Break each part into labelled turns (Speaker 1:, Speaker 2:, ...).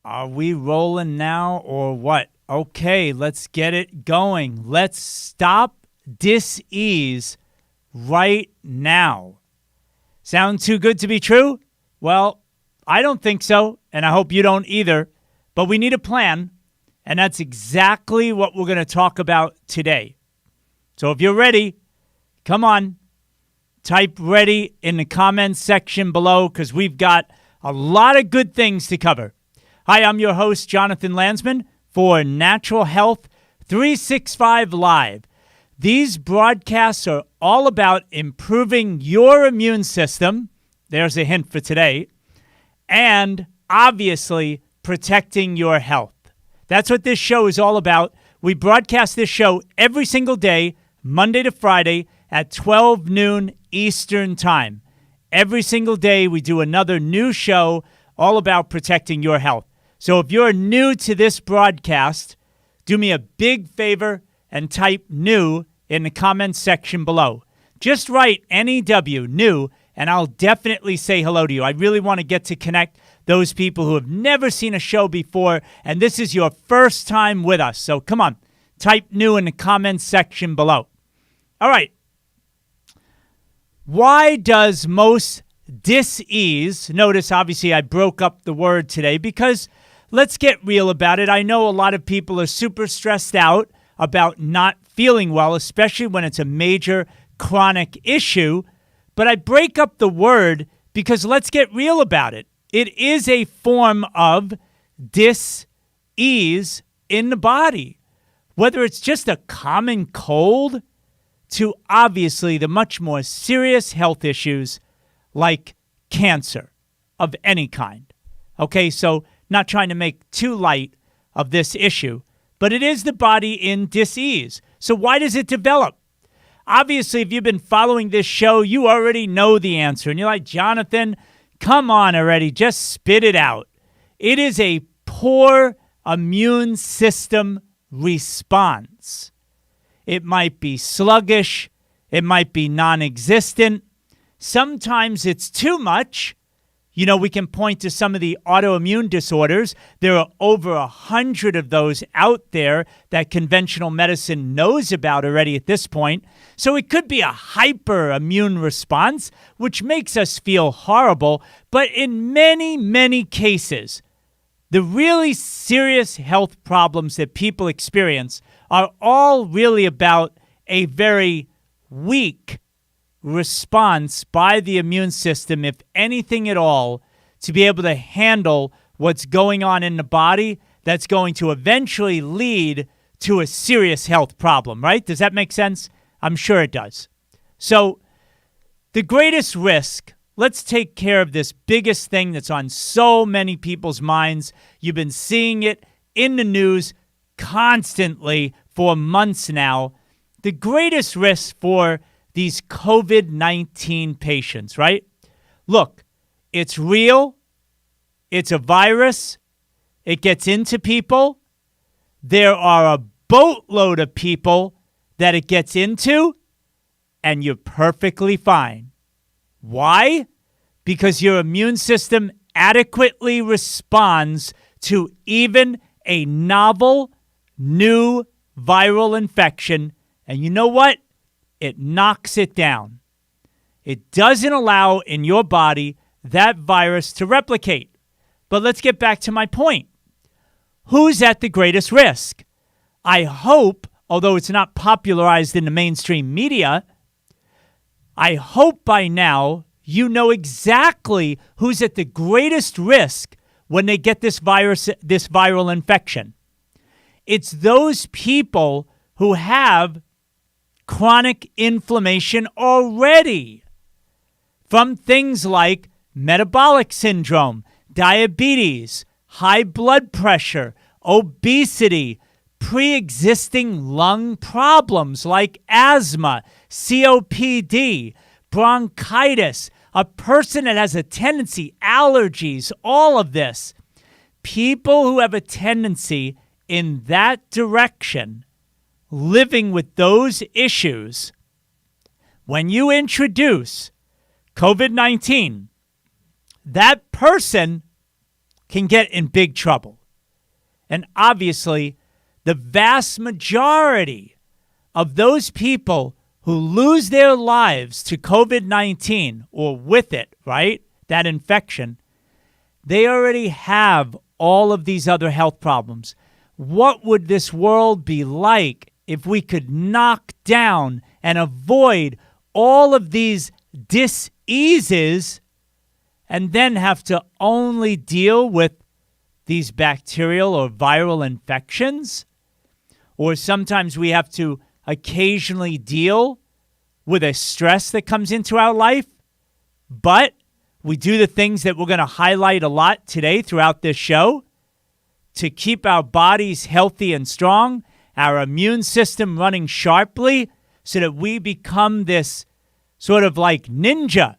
Speaker 1: Are we rolling now or what? Okay, let's get it going. Let's stop dis-ease right now. Sound too good to be true? Well, I don't think so, and I hope you don't either. But we need a plan, and that's exactly what we're going to talk about today. So if you're ready, come on. Type ready in the comments section below because we've got a lot of good things to cover. Hi, I'm your host, Jonathan Landsman, for Natural Health 365 Live. These broadcasts are all about improving your immune system. There's a hint for today. And obviously, protecting your health. That's what this show is all about. We broadcast this show every single day, Monday to Friday, at 12 noon Eastern Time. Every single day, we do another new show all about protecting your health. So if you're new to this broadcast, do me a big favor and type new in the comments section below. Just write NEW, new, and I'll definitely say hello to you. I really want to get to connect those people who have never seen a show before, and this is your first time with us. So come on, type new in the comments section below. All right. Why does most dis-ease, notice obviously I broke up the word today because let's get real about it. I know a lot of people are super stressed out about not feeling well, especially when it's a major chronic issue. But I break up the word because let's get real about it. It is a form of dis-ease in the body. Whether it's just a common cold to obviously the much more serious health issues like cancer of any kind. Okay, so not trying to make too light of this issue, but it is the body in dis-ease. So why does it develop? Obviously, if you've been following this show, you already know the answer. And you're like, Jonathan, come on already, just spit it out. It is a poor immune system response. It might be sluggish. It might be non-existent. Sometimes it's too much. You know, we can point to some of the autoimmune disorders. There are over 100 of those out there that conventional medicine knows about already at this point. So it could be a hyperimmune response, which makes us feel horrible. But in many, many cases, the really serious health problems that people experience are all really about a very weak response by the immune system, if anything at all, to be able to handle what's going on in the body that's going to eventually lead to a serious health problem, right? Does that make sense? I'm sure it does. So the greatest risk, let's take care of this biggest thing that's on so many people's minds. You've been seeing it in the news constantly for months now. The greatest risk for these COVID-19 patients, right? Look, it's real. It's a virus. It gets into people. There are a boatload of people that it gets into, and you're perfectly fine. Why? Because your immune system adequately responds to even a novel, new viral infection. And you know what? It knocks it down. It doesn't allow in your body that virus to replicate. But let's get back to my point. Who's at the greatest risk? I hope, although it's not popularized in the mainstream media, I hope by now you know exactly who's at the greatest risk when they get this virus, this viral infection. It's those people who have chronic inflammation already from things like metabolic syndrome, diabetes, high blood pressure, obesity, pre-existing lung problems like asthma, COPD, bronchitis, a person that has a tendency, allergies, all of this. People who have a tendency in that direction, living with those issues, when you introduce COVID-19, that person can get in big trouble. And obviously, the vast majority of those people who lose their lives to COVID-19 or with it, right, that infection, they already have all of these other health problems. What would this world be like if we could knock down and avoid all of these diseases and then have to only deal with these bacterial or viral infections? Or sometimes we have to occasionally deal with a stress that comes into our life, but we do the things that we're going to highlight a lot today throughout this show to keep our bodies healthy and strong, our immune system running sharply so that we become this sort of like ninja.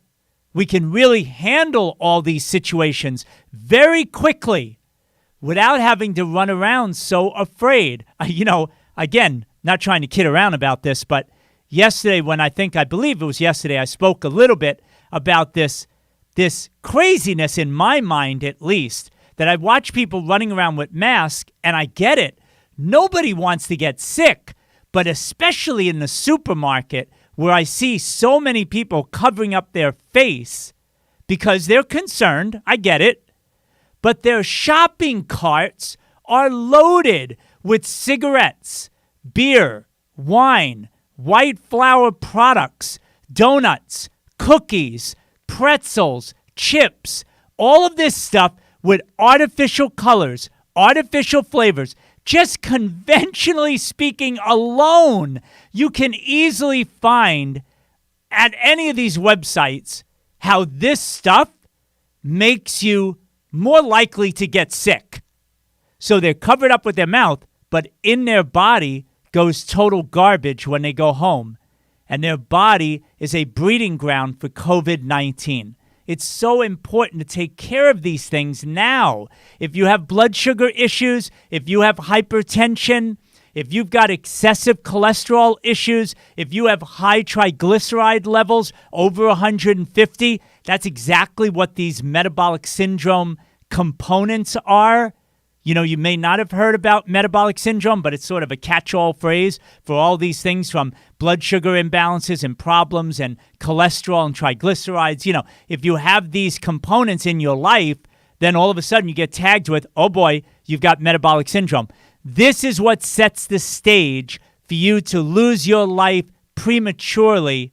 Speaker 1: We can really handle all these situations very quickly without having to run around so afraid. Again, not trying to kid around about this, but yesterday I believe it was yesterday, I spoke a little bit about this craziness in my mind, at least, that I watch people running around with masks, and I get it. Nobody wants to get sick, but especially in the supermarket where I see so many people covering up their face because they're concerned, I get it, but their shopping carts are loaded with cigarettes, beer, wine, white flour products, donuts, cookies, pretzels, chips, all of this stuff with artificial colors, artificial flavors. Just conventionally speaking alone, you can easily find at any of these websites how this stuff makes you more likely to get sick. So they're covered up with their mouth, but in their body goes total garbage when they go home. And their body is a breeding ground for COVID-19. It's so important to take care of these things now. If you have blood sugar issues, if you have hypertension, if you've got excessive cholesterol issues, if you have high triglyceride levels over 150, that's exactly what these metabolic syndrome components are. You may not have heard about metabolic syndrome, but it's sort of a catch-all phrase for all these things from blood sugar imbalances and problems and cholesterol and triglycerides. If you have these components in your life, then all of a sudden you get tagged with, oh boy, you've got metabolic syndrome. This is what sets the stage for you to lose your life prematurely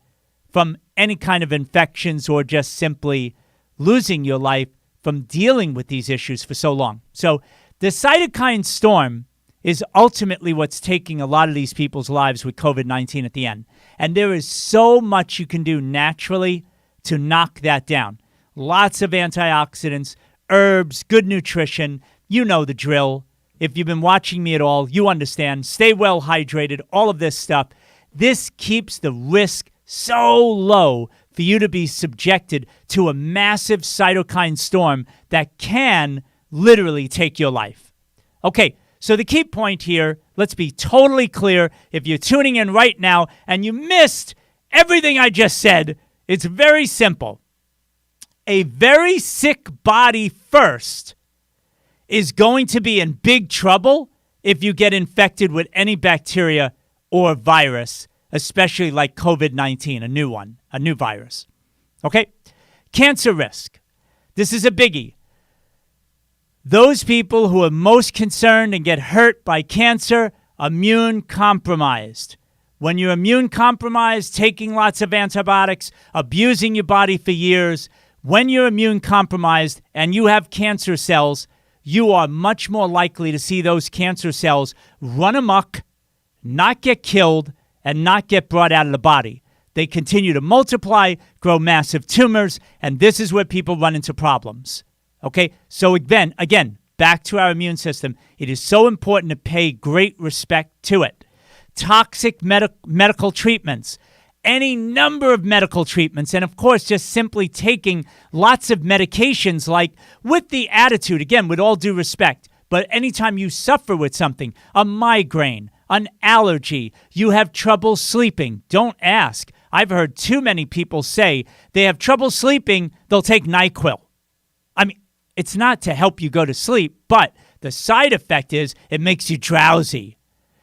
Speaker 1: from any kind of infections or just simply losing your life from dealing with these issues for so long. So the cytokine storm is ultimately what's taking a lot of these people's lives with COVID-19 at the end. And there is so much you can do naturally to knock that down. Lots of antioxidants, herbs, good nutrition. You know the drill. If you've been watching me at all, you understand. Stay well hydrated, all of this stuff. This keeps the risk so low for you to be subjected to a massive cytokine storm that can literally take your life. Okay, so the key point here, let's be totally clear. If you're tuning in right now and you missed everything I just said, it's very simple. A very sick body first is going to be in big trouble if you get infected with any bacteria or virus, especially like COVID-19, a new one, a new virus. Okay? Cancer risk. This is a biggie. Those people who are most concerned and get hurt by cancer, immune compromised. When you're immune compromised, taking lots of antibiotics, abusing your body for years, when you're immune compromised and you have cancer cells, you are much more likely to see those cancer cells run amok, not get killed, and not get brought out of the body. They continue to multiply, grow massive tumors, and this is where people run into problems. Okay, so again, back to our immune system. It is so important to pay great respect to it. Toxic medical treatments, any number of medical treatments, and of course, just simply taking lots of medications, like with the attitude, again, with all due respect, but anytime you suffer with something, a migraine, an allergy, you have trouble sleeping, don't ask. I've heard too many people say they have trouble sleeping, they'll take NyQuil. I mean, It's not to help you go to sleep, but the side effect is it makes you drowsy.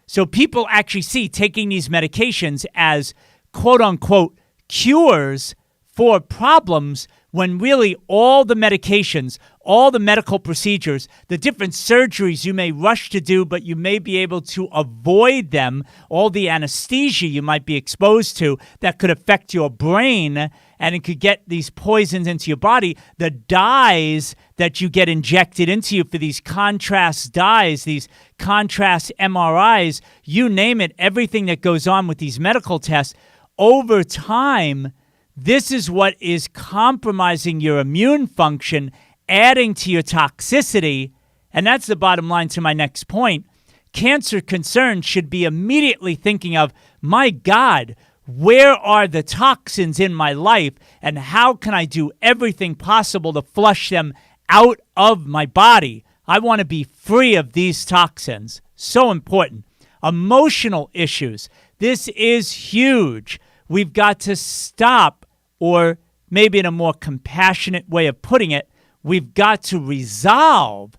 Speaker 1: So people actually see taking these medications as quote unquote cures for problems when really all the medications, all the medical procedures, the different surgeries you may rush to do, but you may be able to avoid them, all the anesthesia you might be exposed to that could affect your brain and it could get these poisons into your body, the dyes that you get injected into you for these contrast dyes, these contrast MRIs, you name it, everything that goes on with these medical tests, over time, this is what is compromising your immune function, adding to your toxicity. And that's the bottom line to my next point. Cancer concerns should be immediately thinking of, my God, where are the toxins in my life and how can I do everything possible to flush them out of my body? I want to be free of these toxins. So important. Emotional issues. This is huge. We've got to stop, or maybe in a more compassionate way of putting it, we've got to resolve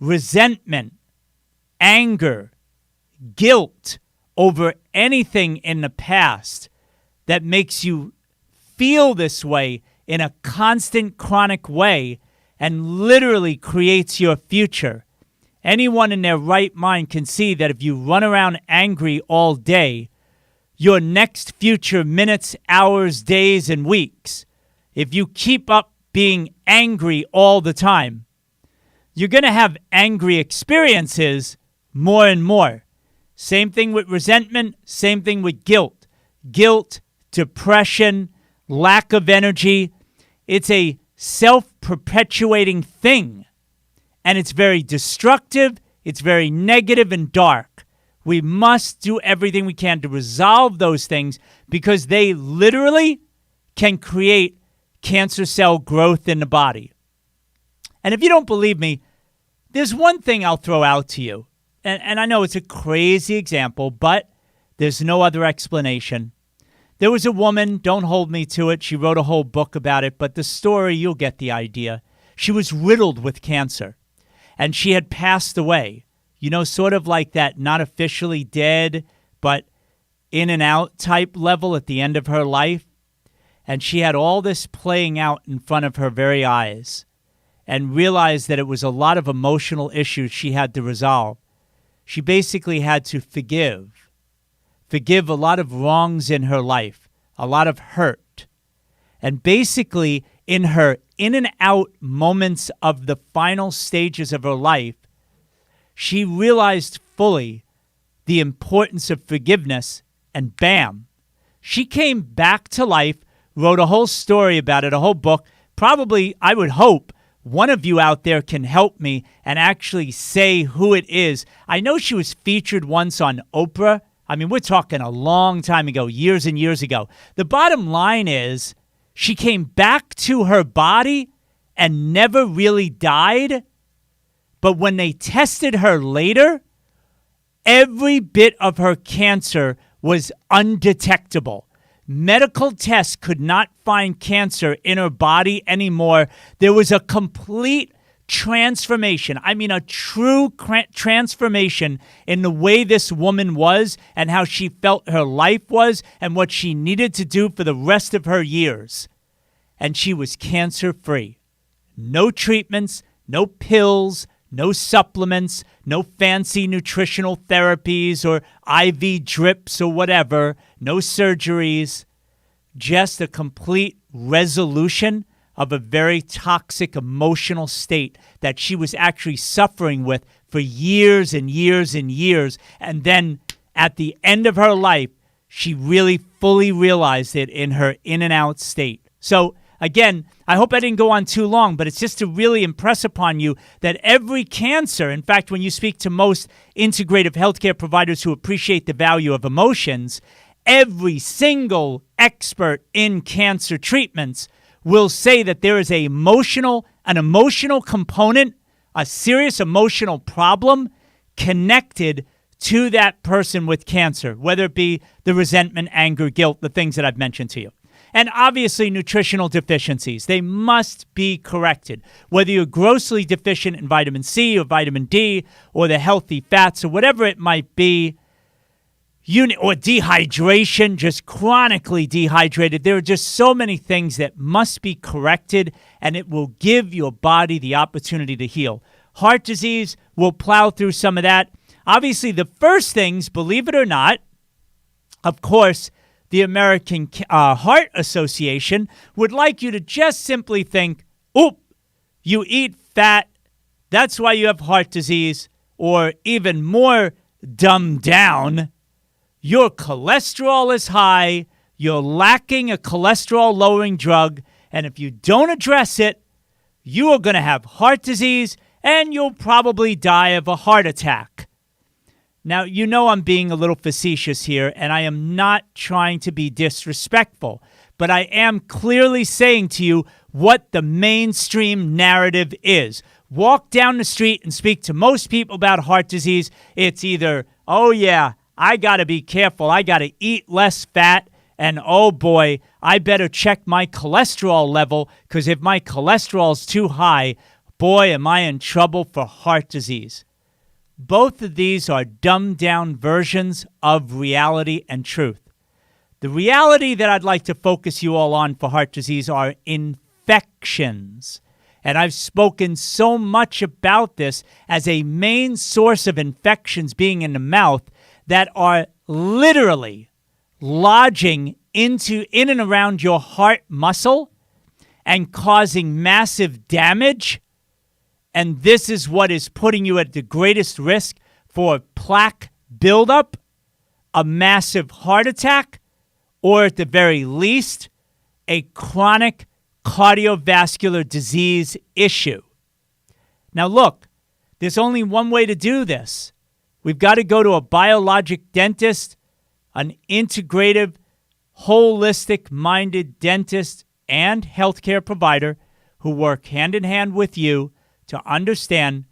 Speaker 1: resentment, anger, guilt over anything in the past that makes you feel this way in a constant, chronic way and literally creates your future. Anyone in their right mind can see that if you run around angry all day, your next future minutes, hours, days, and weeks, if you keep up being angry all the time, you're going to have angry experiences more and more. Same thing with resentment, same thing with guilt. Guilt, depression, lack of energy. It's a self-perpetuating thing. And it's very destructive, it's very negative and dark. We must do everything we can to resolve those things because they literally can create cancer cell growth in the body. And if you don't believe me, there's one thing I'll throw out to you. And I know it's a crazy example, but there's no other explanation. There was a woman, don't hold me to it, she wrote a whole book about it, but the story, you'll get the idea. She was riddled with cancer, and she had passed away. You know, sort of like that not officially dead, but in and out type level at the end of her life. And she had all this playing out in front of her very eyes and realized that it was a lot of emotional issues she had to resolve. She basically had to forgive a lot of wrongs in her life, a lot of hurt. And basically, in her in and out moments of the final stages of her life, she realized fully the importance of forgiveness, and bam, she came back to life, wrote a whole story about it, a whole book. Probably, I would hope, one of you out there can help me and actually say who it is. I know she was featured once on Oprah. I mean, we're talking a long time ago, years and years ago. The bottom line is she came back to her body and never really died. But when they tested her later, every bit of her cancer was undetectable. Medical tests could not find cancer in her body anymore. There was a complete transformation. I mean, a true transformation in the way this woman was and how she felt her life was and what she needed to do for the rest of her years. And she was cancer-free. No treatments, no pills, no supplements, no fancy nutritional therapies or IV drips or whatever, no surgeries, just a complete resolution of a very toxic emotional state that she was actually suffering with for years and years and years. And then at the end of her life, she really fully realized it in her in and out state. So again, I hope I didn't go on too long, but it's just to really impress upon you that every cancer, in fact, when you speak to most integrative healthcare providers who appreciate the value of emotions, every single expert in cancer treatments will say that there is an emotional component, a serious emotional problem connected to that person with cancer, whether it be the resentment, anger, guilt, the things that I've mentioned to you. And obviously, nutritional deficiencies. They must be corrected. Whether you're grossly deficient in vitamin C or vitamin D or the healthy fats or whatever it might be, or dehydration, just chronically dehydrated. There are just so many things that must be corrected, and it will give your body the opportunity to heal. Heart disease, we'll plow through some of that. Obviously, the first things, believe it or not, of course, the American Heart Association would like you to just simply think, you eat fat, that's why you have heart disease, or even more dumbed down, your cholesterol is high, you're lacking a cholesterol-lowering drug, and if you don't address it, you are going to have heart disease, and you'll probably die of a heart attack. Now, you know I'm being a little facetious here, and I am not trying to be disrespectful, but I am clearly saying to you what the mainstream narrative is. Walk down the street and speak to most people about heart disease. It's either, oh yeah, I got to be careful, I got to eat less fat, and oh boy, I better check my cholesterol level, because if my cholesterol is too high, boy, am I in trouble for heart disease. Both of these are dumbed-down versions of reality and truth. The reality that I'd like to focus you all on for heart disease are infections. And I've spoken so much about this as a main source of infections being in the mouth that are literally lodging in and around your heart muscle and causing massive damage. And this is what is putting you at the greatest risk for plaque buildup, a massive heart attack, or at the very least, a chronic cardiovascular disease issue. Now look, there's only one way to do this. We've got to go to a biologic dentist, an integrative, holistic-minded dentist and healthcare provider who work hand in hand with you to understand,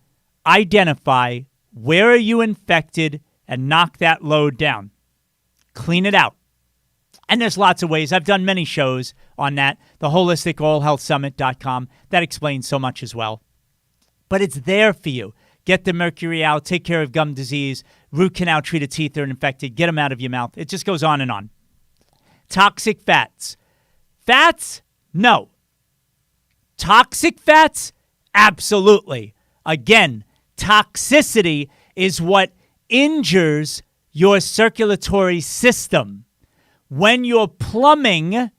Speaker 1: identify, where are you infected, and knock that load down. Clean it out. And there's lots of ways. I've done many shows on that. The holisticoralhealthsummit.com. That explains so much as well. But it's there for you. Get the mercury out. Take care of gum disease. Root canal treated teeth that are infected. Get them out of your mouth. It just goes on and on. Toxic fats. Fats? No. Toxic fats? Absolutely. Again, toxicity is what injures your circulatory system. When you're plumbing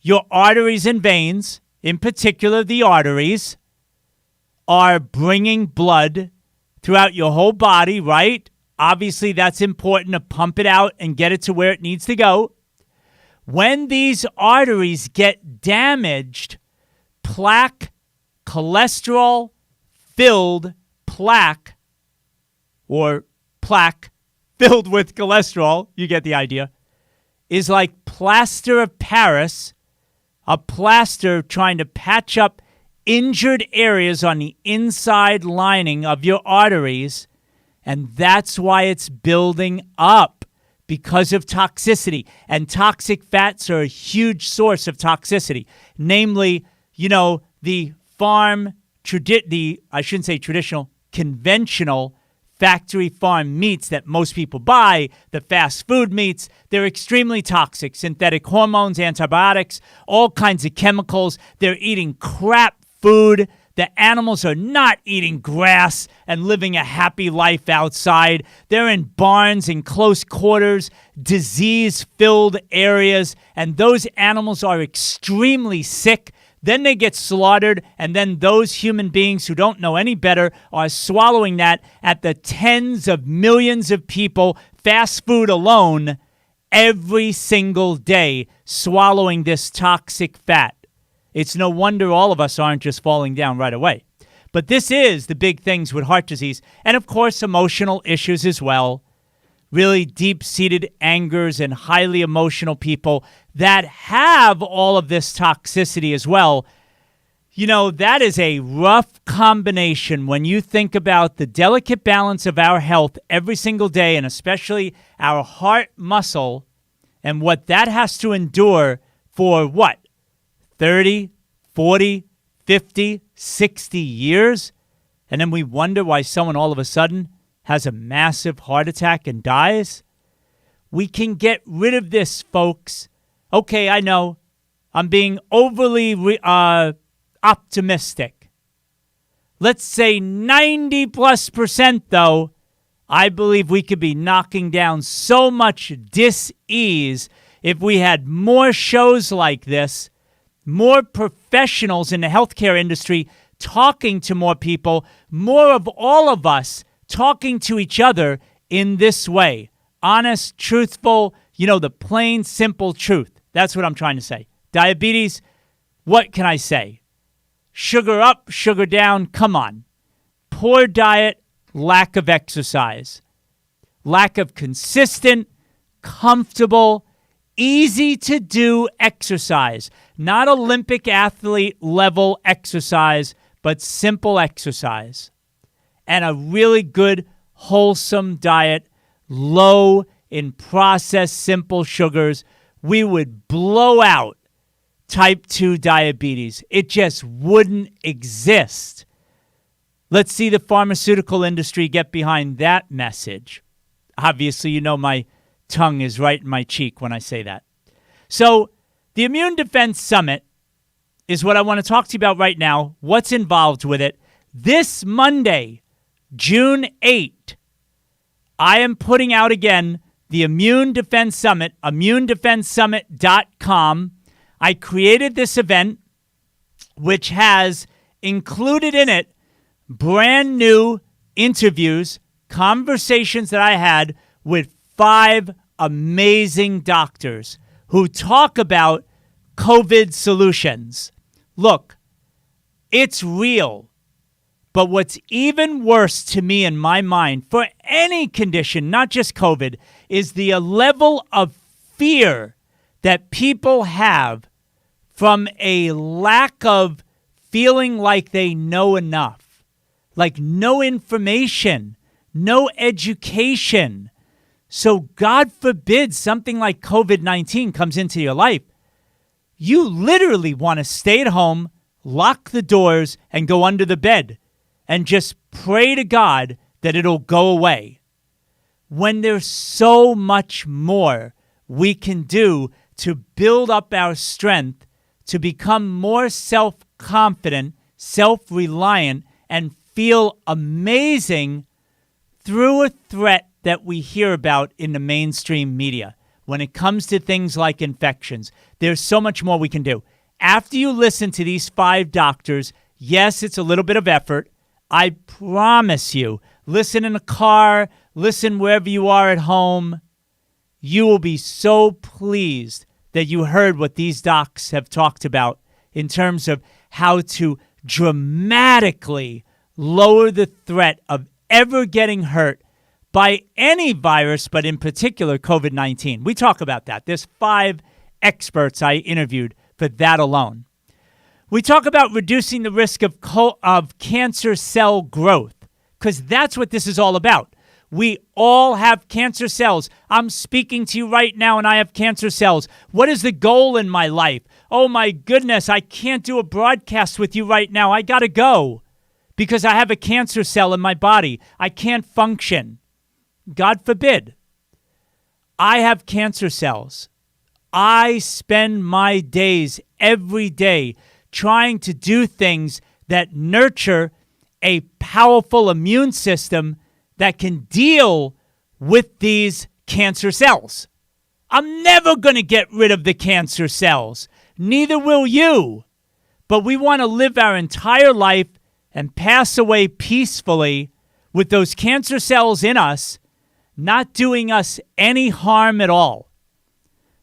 Speaker 1: your arteries and veins, in particular the arteries, are bringing blood throughout your whole body, right? Obviously, that's important to pump it out and get it to where it needs to go. When these arteries get damaged, plaque, cholesterol-filled plaque, or plaque filled with cholesterol, you get the idea, is like plaster of Paris, a plaster trying to patch up injured areas on the inside lining of your arteries, and that's why it's building up, because of toxicity. And toxic fats are a huge source of toxicity, namely, the traditional, conventional factory farm meats that most people buy, the fast food meats. They're extremely toxic. Synthetic hormones, antibiotics, all kinds of chemicals. They're eating crap food. The animals are not eating grass and living a happy life outside. They're in barns in close quarters, disease-filled areas, and those animals are extremely sick. Then they get slaughtered, and then those human beings who don't know any better are swallowing that at the tens of millions of people, fast food alone, every single day, swallowing this toxic fat. It's no wonder all of us aren't just falling down right away. But this is the big things with heart disease, and of course, emotional issues as well. Really deep-seated angers and highly emotional people that have all of this toxicity as well. That is a rough combination when you think about the delicate balance of our health every single day, and especially our heart muscle, and what that has to endure for what? 30, 40, 50, 60 years? And then we wonder why someone all of a sudden has a massive heart attack and dies? We can get rid of this, folks. Okay, I know I'm being overly optimistic. Let's say 90+%, though. I believe we could be knocking down so much dis-ease if we had more shows like this, more professionals in the healthcare industry talking to more people, more of all of us talking to each other in this way. Honest, truthful, the plain, simple truth. That's what I'm trying to say. Diabetes, what can I say? Sugar up, sugar down, come on. Poor diet, lack of exercise. Lack of consistent, comfortable, easy to do exercise. Not Olympic athlete level exercise, but simple exercise. And a really good, wholesome diet, low in processed simple sugars. We would blow out type 2 diabetes. It just wouldn't exist. Let's see the pharmaceutical industry get behind that message. Obviously, my tongue is right in my cheek when I say that. So the Immune Defense Summit is what I want to talk to you about right now. What's involved with it? This Monday, June 8th, I am putting out again the Immune Defense Summit, immunedefensesummit.com. I created this event, which has included in it brand new interviews, conversations that I had with 5 amazing doctors who talk about COVID solutions. Look, it's real. But what's even worse to me in my mind for any condition, not just COVID, is the level of fear that people have from a lack of feeling like they know enough, like no information, no education. So God forbid something like COVID-19 comes into your life. You literally want to stay at home, lock the doors, and go under the bed and just pray to God that it'll go away. When there's so much more we can do to build up our strength, to become more self-confident, self-reliant, and feel amazing through a threat that we hear about in the mainstream media. When it comes to things like infections, there's so much more we can do. After you listen to these 5 doctors, yes, it's a little bit of effort. I promise you, listen in a car, listen wherever you are at home. You will be so pleased that you heard what these docs have talked about in terms of how to dramatically lower the threat of ever getting hurt by any virus, but in particular COVID-19. We talk about that. There's 5 experts I interviewed for that alone. We talk about reducing the risk of cancer cell growth, because that's what this is all about. We all have cancer cells. I'm speaking to you right now and I have cancer cells. What is the goal in my life? Oh my goodness, I can't do a broadcast with you right now. I gotta go because I have a cancer cell in my body. I can't function. God forbid. I have cancer cells. I spend my days every day trying to do things that nurture a powerful immune system that can deal with these cancer cells. I'm never going to get rid of the cancer cells. Neither will you. But we want to live our entire life and pass away peacefully with those cancer cells in us, not doing us any harm at all.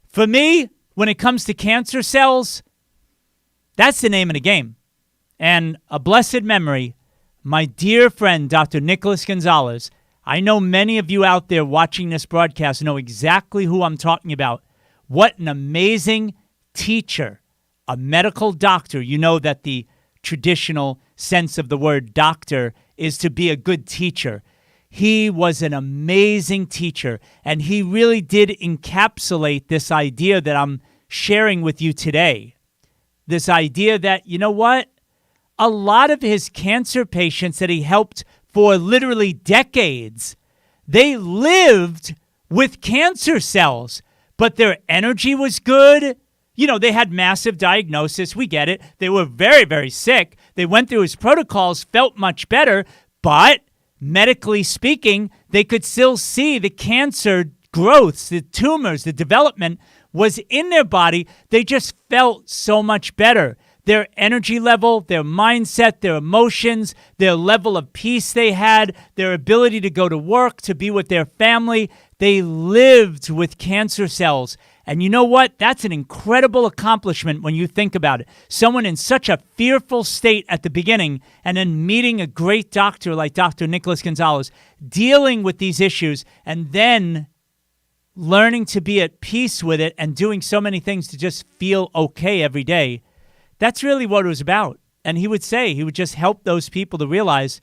Speaker 1: For me, when it comes to cancer cells, that's the name of the game. And a blessed memory, my dear friend, Dr. Nicholas Gonzalez. I know many of you out there watching this broadcast know exactly who I'm talking about. What an amazing teacher, a medical doctor. You know that the traditional sense of the word doctor is to be a good teacher. He was an amazing teacher, and he really did encapsulate this idea that I'm sharing with you today. This idea that, you know what? A lot of his cancer patients that he helped for literally decades, they lived with cancer cells, but their energy was good. You know, they had massive diagnosis. We get it. They were very, very sick. They went through his protocols, felt much better, but medically speaking, they could still see the cancer growths, the tumors, the development was in their body. They just felt so much better. Their energy level, their mindset, their emotions, their level of peace they had, their ability to go to work, to be with their family, they lived with cancer cells. And you know what? That's an incredible accomplishment when you think about it. Someone in such a fearful state at the beginning and then meeting a great doctor like Dr. Nicholas Gonzalez, dealing with these issues, and then learning to be at peace with it and doing so many things to just feel okay every day. That's really what it was about. And he would just help those people to realize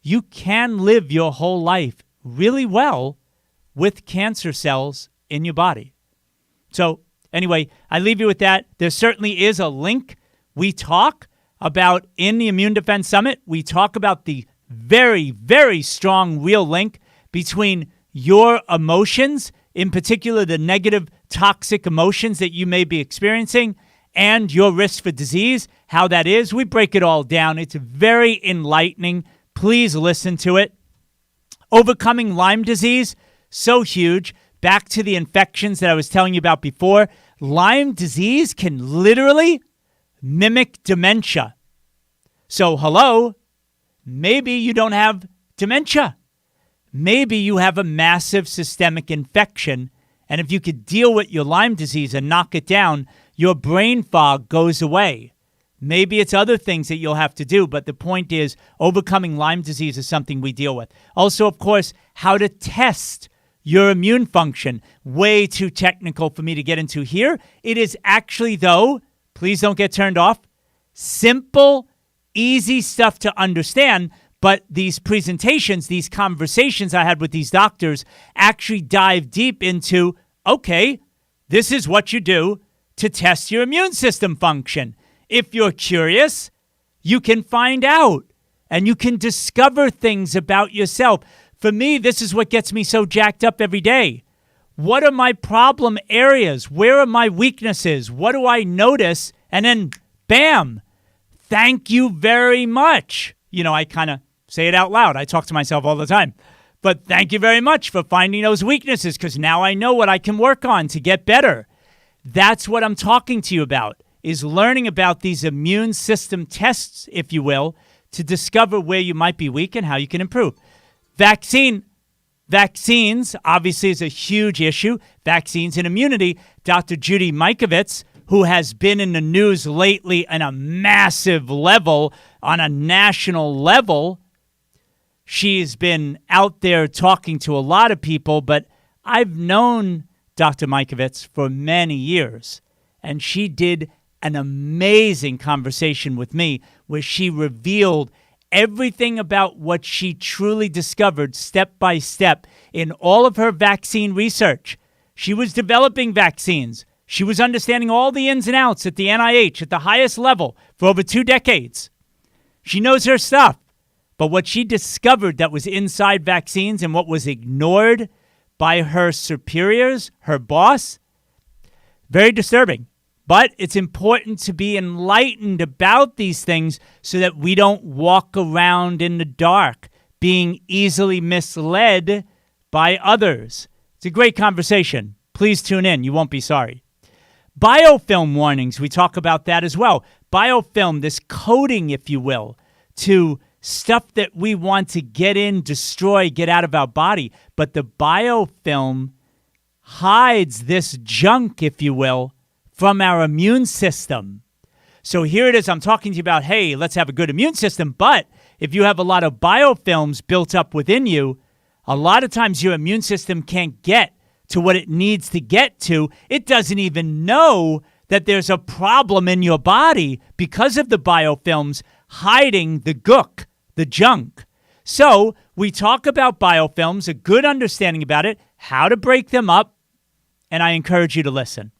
Speaker 1: you can live your whole life really well with cancer cells in your body. So anyway, I leave you with that. There certainly is a link. We talk about in the Immune Defense Summit, we talk about the very, very strong real link between your emotions, in particular the negative toxic emotions that you may be experiencing, and your risk for disease, how that is. We break it all down. It's very enlightening. Please listen to it. Overcoming Lyme disease, so huge. Back to the infections that I was telling you about before. Lyme disease can literally mimic dementia. So, hello, maybe you don't have dementia. Maybe you have a massive systemic infection, and if you could deal with your Lyme disease and knock it down, your brain fog goes away. Maybe it's other things that you'll have to do, but the point is overcoming Lyme disease is something we deal with. Also, of course, how to test your immune function. Way too technical for me to get into here. It is actually, though, please don't get turned off, simple, easy stuff to understand. But these presentations, these conversations I had with these doctors actually dive deep into, okay, this is what you do to test your immune system function. If you're curious, you can find out and you can discover things about yourself. For me, this is what gets me so jacked up every day. What are my problem areas? Where are my weaknesses? What do I notice? And then, bam, thank you very much. You know, I kind of say it out loud. I talk to myself all the time. But thank you very much for finding those weaknesses, because now I know what I can work on to get better. That's what I'm talking to you about, is learning about these immune system tests, if you will, to discover where you might be weak and how you can improve. Vaccines, obviously, is a huge issue. Vaccines and immunity. Dr. Judy Mikovits, who has been in the news lately on a massive level, on a national level, she's been out there talking to a lot of people, but I've known Dr. Mikovits for many years, and she did an amazing conversation with me where she revealed everything about what she truly discovered step by step in all of her vaccine research. She was developing vaccines. She was understanding all the ins and outs at the NIH at the highest level for over 2 decades. She knows her stuff. But what she discovered that was inside vaccines and what was ignored by her superiors, her boss, very disturbing. But it's important to be enlightened about these things so that we don't walk around in the dark being easily misled by others. It's a great conversation. Please tune in. You won't be sorry. Biofilm warnings, we talk about that as well. Biofilm, this coating, if you will, to stuff that we want to get in, destroy, get out of our body. But the biofilm hides this junk, if you will, from our immune system. So here it is. I'm talking to you about, hey, let's have a good immune system. But if you have a lot of biofilms built up within you, a lot of times your immune system can't get to what it needs to get to. It doesn't even know that there's a problem in your body because of the biofilms hiding the gook, the junk. So we talk about biofilms, a good understanding about it, how to break them up, and I encourage you to listen.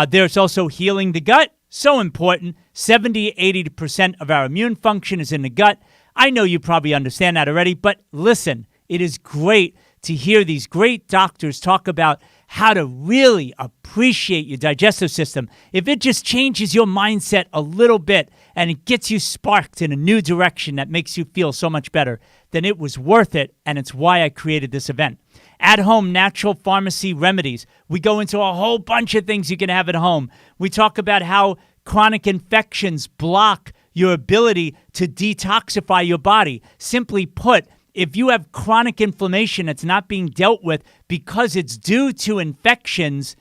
Speaker 1: There's also healing the gut. So important. 70-80% of our immune function is in the gut. I know you probably understand that already, but listen, it is great to hear these great doctors talk about how to really appreciate your digestive system. If it just changes your mindset a little bit and it gets you sparked in a new direction that makes you feel so much better, then it was worth it, and it's why I created this event. At-home natural pharmacy remedies. We go into a whole bunch of things you can have at home. We talk about how chronic infections block your ability to detoxify your body. Simply put, if you have chronic inflammation that's not being dealt with because it's due to infections,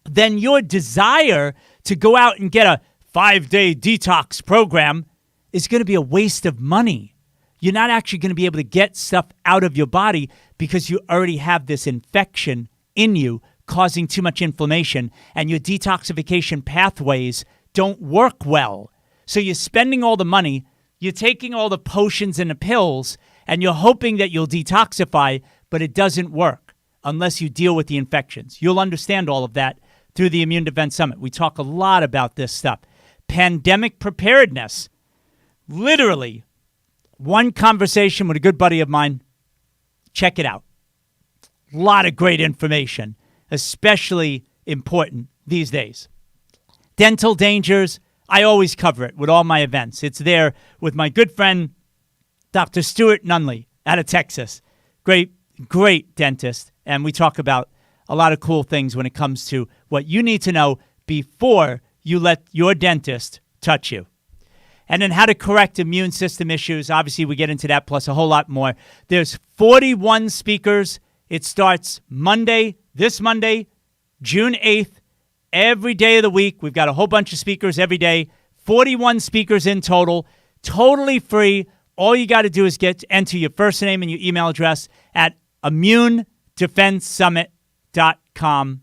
Speaker 1: then your desire to go out and get a 5-day detox program is going to be a waste of money. You're not actually going to be able to get stuff out of your body because you already have this infection in you causing too much inflammation, and your detoxification pathways don't work well. So you're spending all the money, you're taking all the potions and the pills, and you're hoping that you'll detoxify, but it doesn't work unless you deal with the infections. You'll understand all of that through the Immune Defense Summit. We talk a lot about this stuff. Pandemic preparedness. Literally, one conversation with a good buddy of mine. Check it out. A lot of great information, especially important these days. Dental dangers. I always cover it with all my events. It's there with my good friend, Dr. Stuart Nunley out of Texas. Great dentist. And we talk about a lot of cool things when it comes to what you need to know before you let your dentist touch you. And then how to correct immune system issues. Obviously, we get into that plus a whole lot more. There's 41 speakers. It starts this Monday, June 8th, every day of the week. We've got a whole bunch of speakers every day, 41 speakers in total, totally free. All you got to do is enter your first name and your email address at immunedefensesummit.com.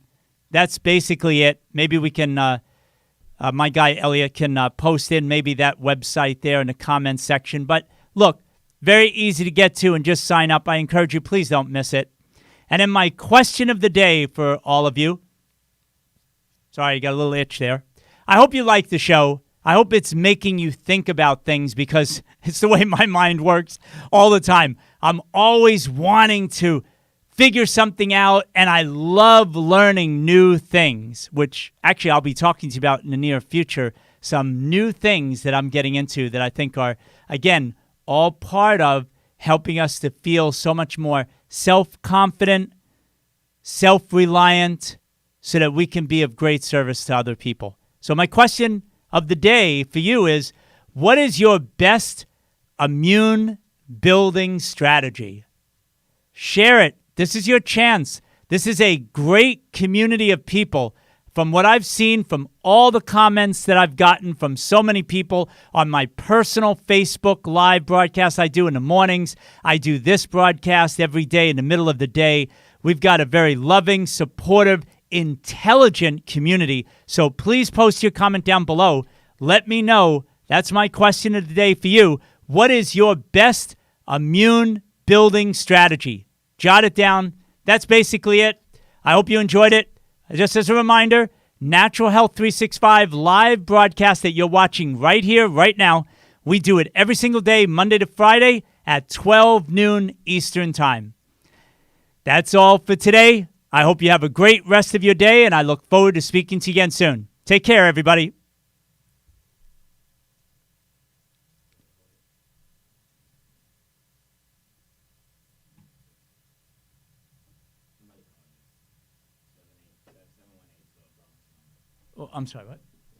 Speaker 1: That's basically it. Maybe we can, my guy Elliot can post in maybe that website there in the comments section. But look, very easy to get to and just sign up. I encourage you, please don't miss it. And then my question of the day for all of you. Sorry, you got a little itch there. I hope you like the show. I hope it's making you think about things because it's the way my mind works all the time. I'm always wanting to figure something out, and I love learning new things, which actually I'll be talking to you about in the near future, some new things that I'm getting into that I think are, again, all part of helping us to feel so much more self-confident, self-reliant, so that we can be of great service to other people. So my question of the day for you is, what is your best immune building strategy? Share it. This is your chance. This is a great community of people. From what I've seen, from all the comments that I've gotten from so many people on my personal Facebook live broadcast I do in the mornings, I do this broadcast every day in the middle of the day. We've got a very loving, supportive, intelligent community. So please post your comment down below. Let me know. That's my question of the day for you. What is your best immune building strategy? Jot it down. That's basically it. I hope you enjoyed it. Just as a reminder, Natural Health 365 live broadcast that you're watching right here, right now. We do it every single day, Monday to Friday at 12 noon Eastern Time. That's all for today. I hope you have a great rest of your day, and I look forward to speaking to you again soon. Take care, everybody. Oh, I'm sorry, what?